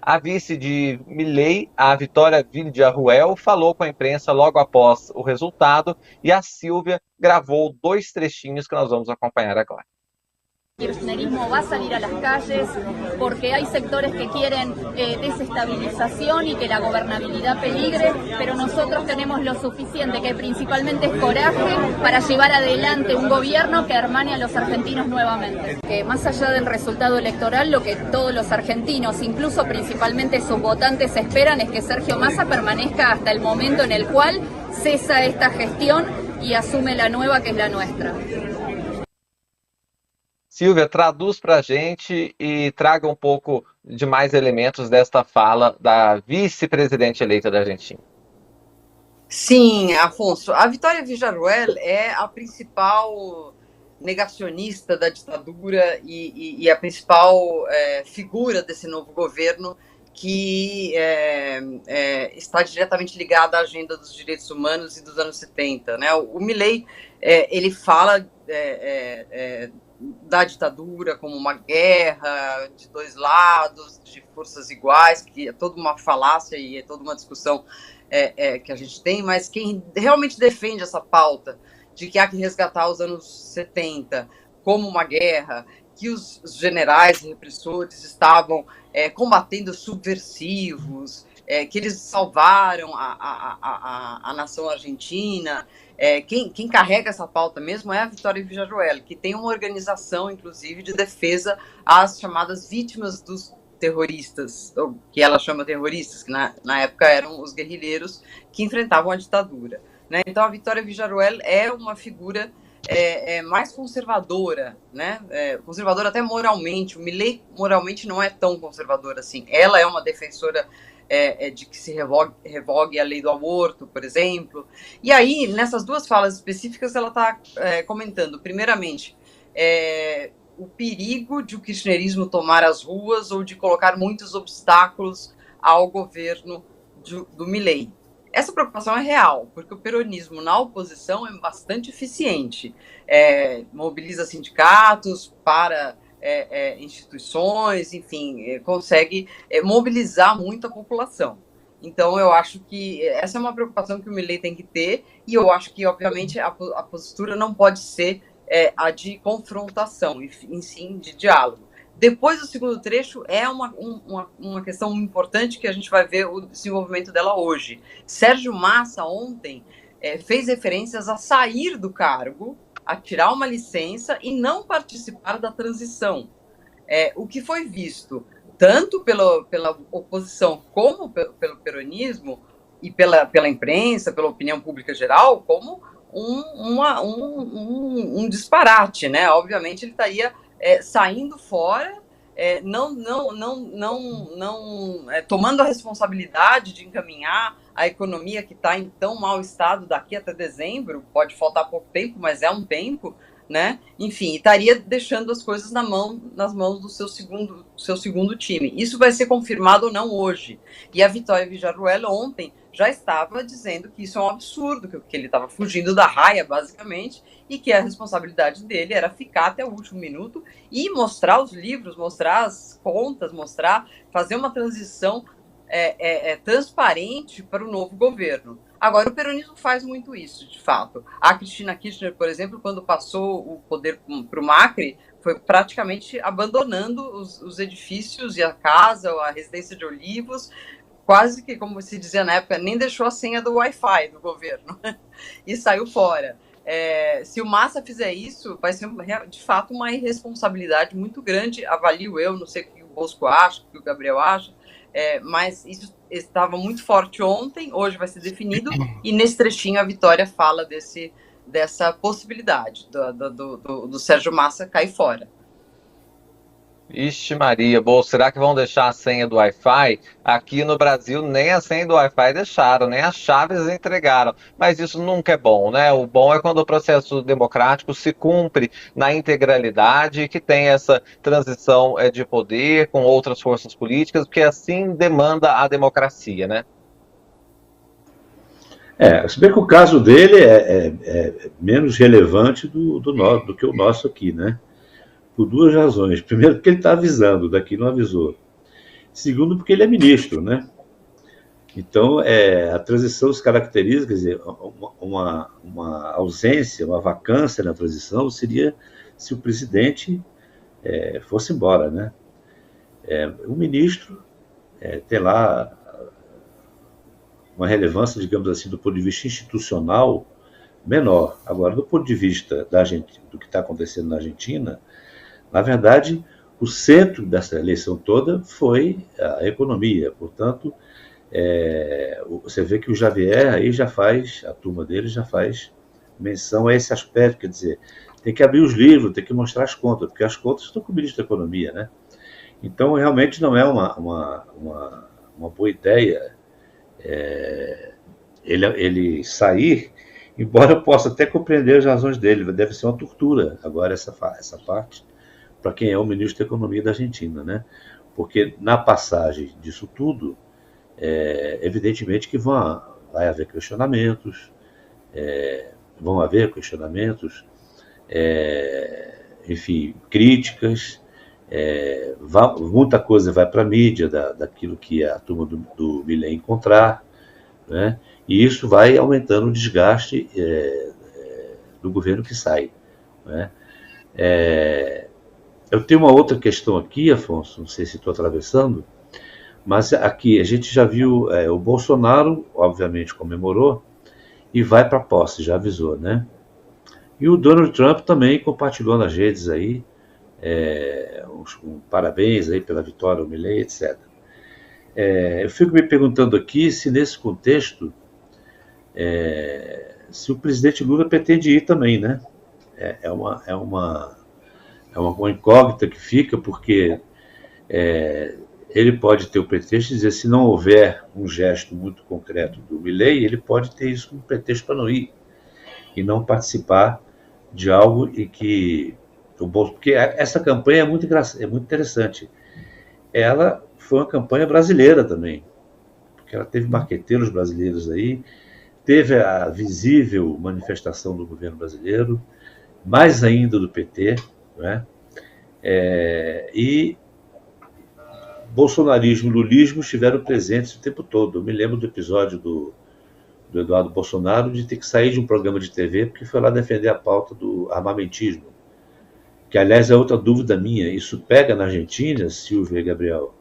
A vice de Milei, a Vitória Villarruel, falou com a imprensa logo após o resultado e a Silvia gravou 2 trechinhos que nós vamos acompanhar agora. El kirchnerismo va a salir a las calles porque hay sectores que quieren desestabilización y que la gobernabilidad peligre, pero nosotros tenemos lo suficiente, que principalmente es coraje, para llevar adelante un gobierno que hermane a los argentinos nuevamente. Que más allá del resultado electoral, lo que todos los argentinos, incluso principalmente sus votantes, esperan es que Sergio Massa permanezca hasta el momento en el cual cesa esta gestión y asume la nueva, que es la nuestra. Silvia, traduz para a gente e traga um pouco de mais elementos desta fala da vice-presidente eleita da Argentina. Sim, Afonso, a Vitória Villarruel é a principal negacionista da ditadura e a principal figura desse novo governo que está diretamente ligada à agenda dos direitos humanos e dos anos 70. Né? O Milei, ele fala da ditadura como uma guerra de dois lados, de forças iguais, que é toda uma falácia e é toda uma discussão que a gente tem, mas quem realmente defende essa pauta de que há que resgatar os anos 70 como uma guerra, que os generais e repressores estavam combatendo subversivos, que eles salvaram a nação argentina. Quem carrega essa pauta mesmo é a Vitória Villarruel, que tem uma organização, inclusive, de defesa às chamadas vítimas dos terroristas, ou que ela chama terroristas, que na época eram os guerrilheiros que enfrentavam a ditadura. Né? Então, a Vitória Villarruel é uma figura mais conservadora, né? Conservadora até moralmente. O Milei moralmente não é tão conservador assim. Ela é uma defensora de que se revogue a lei do aborto, por exemplo. E aí, nessas duas falas específicas, ela está comentando, primeiramente, o perigo de o kirchnerismo tomar as ruas ou de colocar muitos obstáculos ao governo do Milei. Essa preocupação é real, porque o peronismo na oposição é bastante eficiente. Mobiliza sindicatos para instituições, enfim, consegue mobilizar muito a população. Então, eu acho que essa é uma preocupação que o Milei tem que ter, e eu acho que, obviamente, a postura não pode ser a de confrontação, e sim de diálogo. Depois do segundo trecho é uma questão importante que a gente vai ver o desenvolvimento dela hoje. Sérgio Massa ontem fez referências a sair do cargo, a tirar uma licença e não participar da transição. O que foi visto tanto pela oposição como pelo peronismo e pela imprensa, pela opinião pública geral, como um disparate, né? Obviamente ele estaria saindo fora, não tomando a responsabilidade de encaminhar a economia que está em tão mau estado daqui até dezembro, pode faltar pouco tempo, mas é um tempo, né? Enfim, estaria deixando as coisas nas mãos do seu segundo time. Isso vai ser confirmado ou não hoje. E a Vitória Villarruel ontem já estava dizendo que isso é um absurdo, que ele estava fugindo da raia, basicamente, e que a responsabilidade dele era ficar até o último minuto e mostrar os livros, mostrar as contas, fazer uma transição transparente para o novo governo. Agora, o peronismo faz muito isso, de fato. A Cristina Kirchner, por exemplo, quando passou o poder para o Macri, foi praticamente abandonando os edifícios e a casa, a residência de Olivos, quase que, como se dizia na época, nem deixou a senha do Wi-Fi do governo e saiu fora. Se o Massa fizer isso, vai ser, de fato, uma irresponsabilidade muito grande, avalio eu, não sei o que o Bosco acha, o que o Gabriel acha, mas isso estava muito forte ontem, hoje vai ser definido, e nesse trechinho a Vitória fala dessa possibilidade do Sérgio Massa cair fora. Ixi Maria, bom, será que vão deixar a senha do Wi-Fi? Aqui no Brasil nem a senha do Wi-Fi deixaram, nem as chaves entregaram, mas isso nunca é bom, né? O bom é quando o processo democrático se cumpre na integralidade, que tem essa transição de poder com outras forças políticas, porque assim demanda a democracia, né? Se bem que o caso dele é menos relevante do que o nosso aqui, né? Por duas razões. Primeiro, porque ele está avisando, daqui não avisou. Segundo, porque ele é ministro, né? Então, a transição se caracteriza, quer dizer, uma ausência, uma vacância na transição seria se o presidente fosse embora, né? O ministro tem lá uma relevância, digamos assim, do ponto de vista institucional menor. Agora, do ponto de vista do que está acontecendo na Argentina, na verdade, o centro dessa eleição toda foi a economia. Portanto, você vê que o Javier aí a turma dele já faz menção a esse aspecto, quer dizer, tem que abrir os livros, tem que mostrar as contas, porque as contas estão com o ministro da Economia, né? Então, realmente não é uma boa ideia ele sair, embora eu possa até compreender as razões dele, deve ser uma tortura agora essa parte, para quem é o ministro da Economia da Argentina, né? Porque na passagem disso tudo, evidentemente que vai haver questionamentos, enfim, críticas, muita coisa vai para a mídia daquilo que a turma do Milei encontrar, né? E isso vai aumentando o desgaste do governo que sai, né? Eu tenho uma outra questão aqui, Afonso, não sei se estou atravessando, mas aqui a gente já viu, o Bolsonaro, obviamente, comemorou e vai para a posse, já avisou, né? E o Donald Trump também compartilhou nas redes aí, parabéns aí pela vitória ao Milei, etc. Eu fico me perguntando aqui se nesse contexto, se o presidente Lula pretende ir também, né? É uma incógnita que fica, porque ele pode ter o pretexto de dizer, se não houver um gesto muito concreto do Milei, ele pode ter isso como pretexto para não ir e não participar de algo e que porque essa campanha é muito interessante. Ela foi uma campanha brasileira também, porque ela teve marqueteiros brasileiros aí, teve a visível manifestação do governo brasileiro, mais ainda do PT, né? E bolsonarismo e lulismo estiveram presentes o tempo todo. Eu me lembro do episódio do Eduardo Bolsonaro de ter que sair de um programa de TV porque foi lá defender a pauta do armamentismo, que, aliás, é outra dúvida minha. Isso pega na Argentina, Silvia e Gabriel?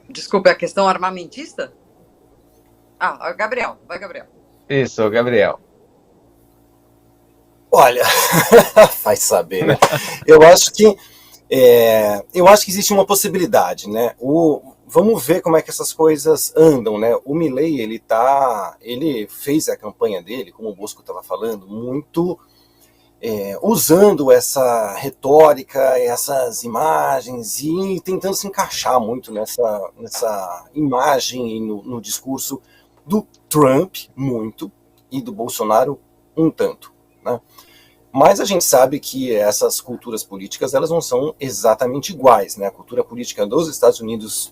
Desculpe, a questão armamentista? Gabriel, vai, Gabriel. Isso, Gabriel. Olha, vai saber, né? Eu acho que existe uma possibilidade, né? Vamos ver como é que essas coisas andam, né? O Milei, ele fez a campanha dele, como o Bosco estava falando, muito usando essa retórica, essas imagens e tentando se encaixar muito nessa imagem e no discurso do Trump, muito, e do Bolsonaro, um tanto, né? Mas a gente sabe que essas culturas políticas, elas não são exatamente iguais, né? A cultura política dos Estados Unidos,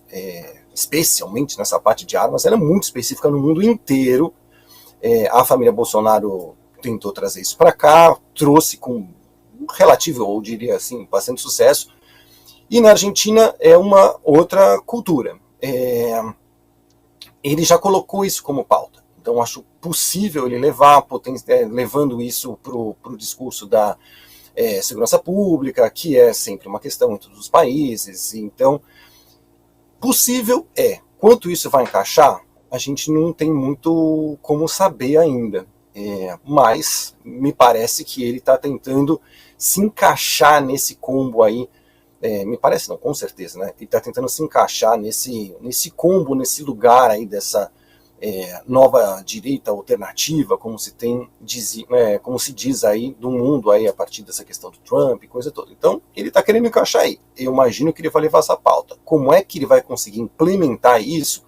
especialmente nessa parte de armas, ela é muito específica no mundo inteiro. A família Bolsonaro tentou trazer isso para cá, trouxe com relativo, ou diria assim, bastante sucesso. E na Argentina é uma outra cultura. Ele já colocou isso como pauta. Então, acho possível ele levando isso para o discurso da segurança pública, que é sempre uma questão em todos os países. Então, possível é. Quanto isso vai encaixar, a gente não tem muito como saber ainda. Mas me parece que ele está tentando se encaixar nesse combo aí. Me parece não, com certeza, né? Ele está tentando se encaixar nesse combo, nesse lugar aí dessa nova direita alternativa, como se diz aí do mundo aí a partir dessa questão do Trump e coisa toda. Então, ele está querendo encaixar aí. Eu imagino que ele vai levar essa pauta. Como é que ele vai conseguir implementar isso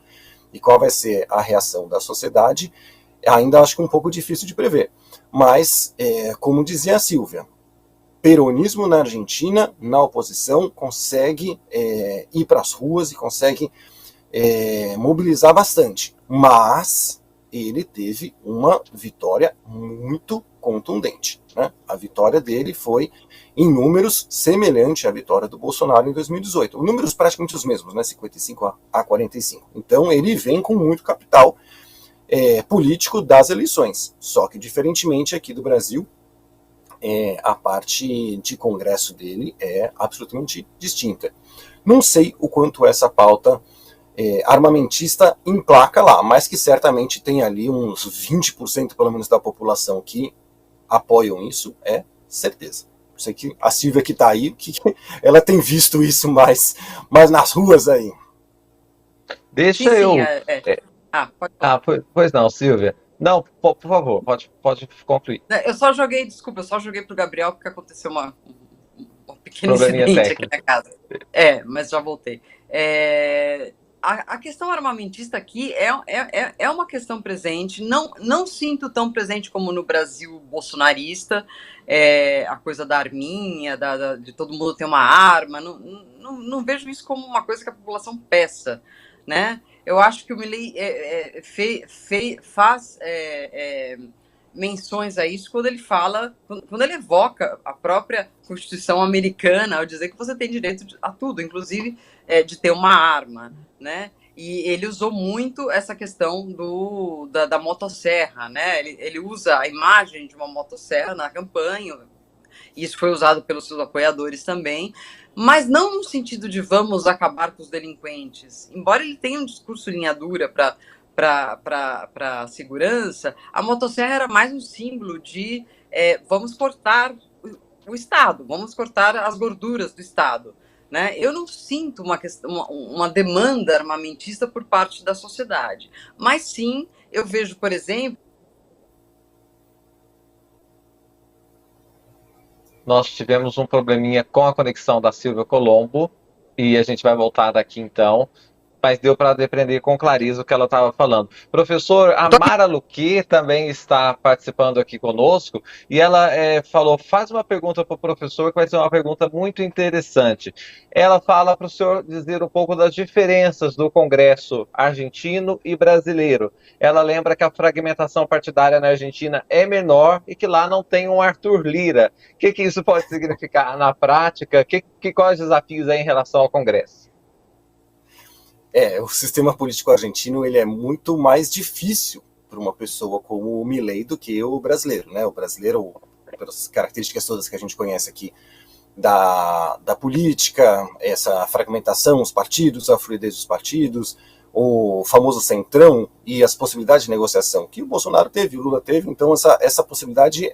e qual vai ser a reação da sociedade, ainda acho que é um pouco difícil de prever. Mas, como dizia a Silvia, peronismo na Argentina, na oposição, consegue ir para as ruas e consegue mobilizar bastante. Mas ele teve uma vitória muito contundente, né? A vitória dele foi, em números, semelhante à vitória do Bolsonaro em 2018. Números praticamente os mesmos, né? 55 a 45. Então ele vem com muito capital político das eleições. Só que, diferentemente aqui do Brasil, a parte de Congresso dele é absolutamente distinta. Não sei o quanto essa pauta armamentista emplaca lá, mas que certamente tem ali uns 20% pelo menos da população que apoiam isso, é certeza. Eu sei que a Silvia que está aí, que ela tem visto isso mais nas ruas aí. Deixa Sim, eu. pode falar. Pois não, Silvia. Não, por favor, pode concluir. Eu só joguei pro Gabriel porque aconteceu um pequeno Probleminha incidente aqui técnico. na casa. Mas já voltei. A questão armamentista aqui é uma questão presente, não sinto tão presente como no Brasil bolsonarista, a coisa da arminha, de todo mundo ter uma arma, não vejo isso como uma coisa que a população peça, né? Eu acho que o Milei faz menções a isso quando ele fala, quando ele evoca a própria Constituição americana ao dizer que você tem direito a tudo, inclusive de ter uma arma, né? E ele usou muito essa questão da motosserra, né? Ele usa a imagem de uma motosserra na campanha, isso foi usado pelos seus apoiadores também, mas não no sentido de vamos acabar com os delinquentes. Embora ele tenha um discurso linha dura para a segurança, a motosserra era mais um símbolo de vamos cortar o Estado, vamos cortar as gorduras do Estado. Né? Eu não sinto uma demanda armamentista por parte da sociedade, mas sim, eu vejo, por exemplo... Nós tivemos um probleminha com a conexão da Silvia Colombo e a gente vai voltar daqui então, mas deu para depreender com clareza o que ela estava falando. Professor, a Mara Luque também está participando aqui conosco e ela falou, faz uma pergunta para o professor que vai ser uma pergunta muito interessante. Ela fala para o senhor dizer um pouco das diferenças do Congresso argentino e brasileiro. Ela lembra que a fragmentação partidária na Argentina é menor e que lá não tem um Arthur Lira. O que isso pode significar na prática? Quais os desafios aí em relação ao Congresso? O sistema político argentino ele é muito mais difícil para uma pessoa como o Milei do que o brasileiro, né? O brasileiro, pelas características todas que a gente conhece aqui da política, essa fragmentação, os partidos, a fluidez dos partidos, o famoso centrão e as possibilidades de negociação que o Bolsonaro teve, o Lula teve, então essa possibilidade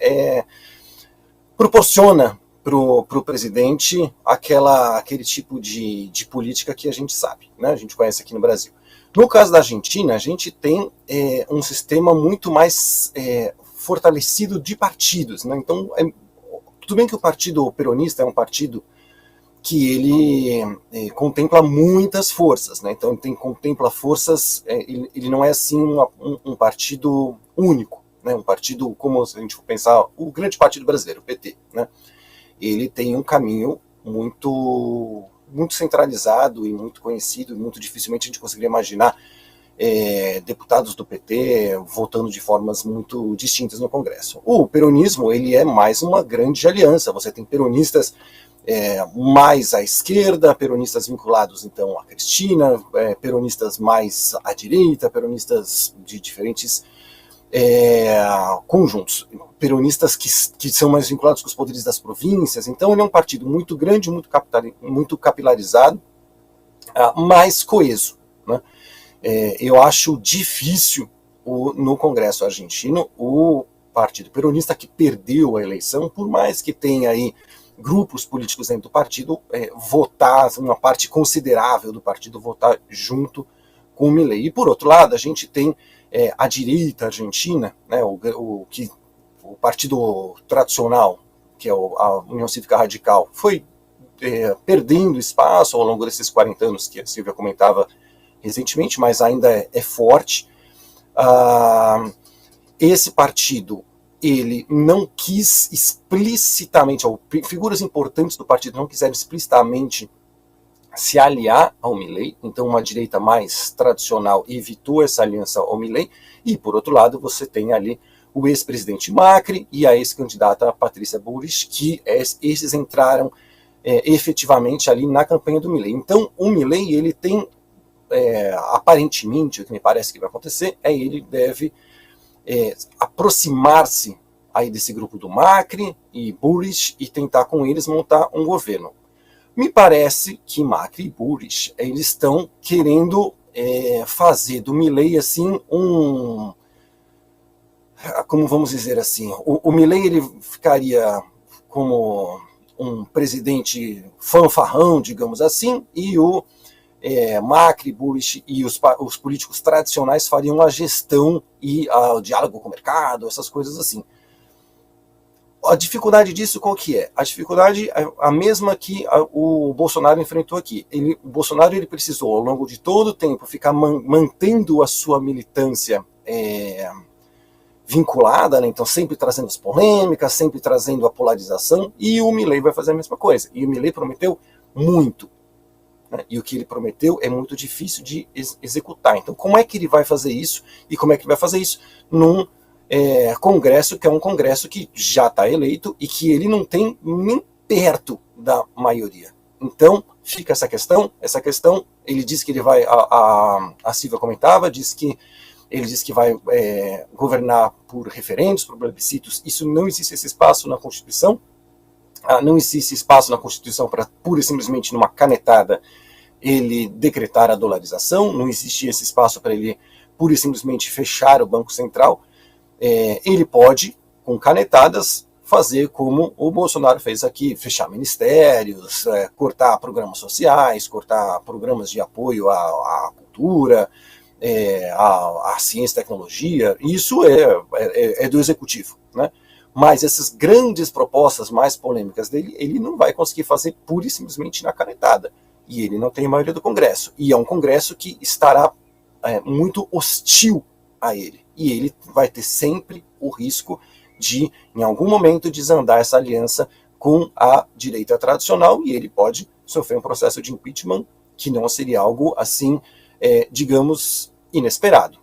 proporciona para o presidente aquele tipo de política que a gente sabe, né? A gente conhece aqui no Brasil. No caso da Argentina, a gente tem um sistema muito mais fortalecido de partidos, né? Então, tudo bem que o partido peronista é um partido que ele contempla muitas forças, né? Então ele contempla forças, ele não é assim um partido único, né? Um partido, como se a gente for pensar, o grande partido brasileiro, o PT, né? Ele tem um caminho muito centralizado e muito conhecido, e muito dificilmente a gente conseguiria imaginar deputados do PT votando de formas muito distintas no Congresso. O peronismo ele é mais uma grande aliança, você tem peronistas mais à esquerda, peronistas vinculados então à Cristina, peronistas mais à direita, peronistas de diferentes conjuntos, peronistas que são mais vinculados com os poderes das províncias. Então ele é um partido muito grande, muito capilarizado, mais coeso, né? Eu acho difícil no Congresso argentino o partido peronista, que perdeu a eleição, por mais que tenha aí grupos políticos dentro do partido, votar, uma parte considerável do partido votar junto com o Milei. E por outro lado, a gente tem a direita argentina, né, o partido tradicional, que é a União Cívica Radical, foi perdendo espaço ao longo desses 40 anos que a Silvia comentava recentemente, mas ainda é forte. Esse partido ele não quis explicitamente, ou figuras importantes do partido não quiseram explicitamente se aliar ao Milei, então uma direita mais tradicional evitou essa aliança ao Milei, e por outro lado você tem ali o ex-presidente Macri e a ex-candidata Patrícia Bullrich, que esses entraram efetivamente ali na campanha do Milei. Então, o Milei, ele tem, aparentemente, o que me parece que vai acontecer, ele deve aproximar-se aí desse grupo do Macri e Bullrich e tentar com eles montar um governo. Me parece que Macri e Bullrich, eles estão querendo fazer do Milei assim como vamos dizer assim, o Milei ele ficaria como um presidente fanfarrão, digamos assim, e o Macri, Bullrich e os políticos tradicionais fariam a gestão e o diálogo com o mercado, essas coisas assim. A dificuldade disso qual que é? A dificuldade é a mesma que o Bolsonaro enfrentou aqui. O Bolsonaro ele precisou, ao longo de todo o tempo, ficar mantendo a sua militância vinculada, né? Então sempre trazendo as polêmicas, sempre trazendo a polarização, e o Milei vai fazer a mesma coisa. E o Milei prometeu muito, né? E o que ele prometeu é muito difícil de executar. Então como é que ele vai fazer isso? E como é que ele vai fazer isso? Num Congresso, que é um Congresso que já está eleito e que ele não tem nem perto da maioria. Então, fica essa questão, ele diz que ele vai, a Silvia comentava, ele diz que vai governar por referendos, por plebiscitos. Isso não existe esse espaço na Constituição, não existe espaço na Constituição para pura e simplesmente numa canetada ele decretar a dolarização, não existe esse espaço para ele pura e simplesmente fechar o Banco Central. Ele pode, com canetadas, fazer como o Bolsonaro fez aqui, fechar ministérios, cortar programas sociais, cortar programas de apoio à cultura, à ciência e tecnologia. Isso é do executivo, né? Mas essas grandes propostas mais polêmicas dele, ele não vai conseguir fazer pura e simplesmente na canetada. E ele não tem a maioria do Congresso. E é um Congresso que estará muito hostil a ele. E ele vai ter sempre o risco de, em algum momento, desandar essa aliança com a direita tradicional, e ele pode sofrer um processo de impeachment que não seria algo assim, digamos, inesperado.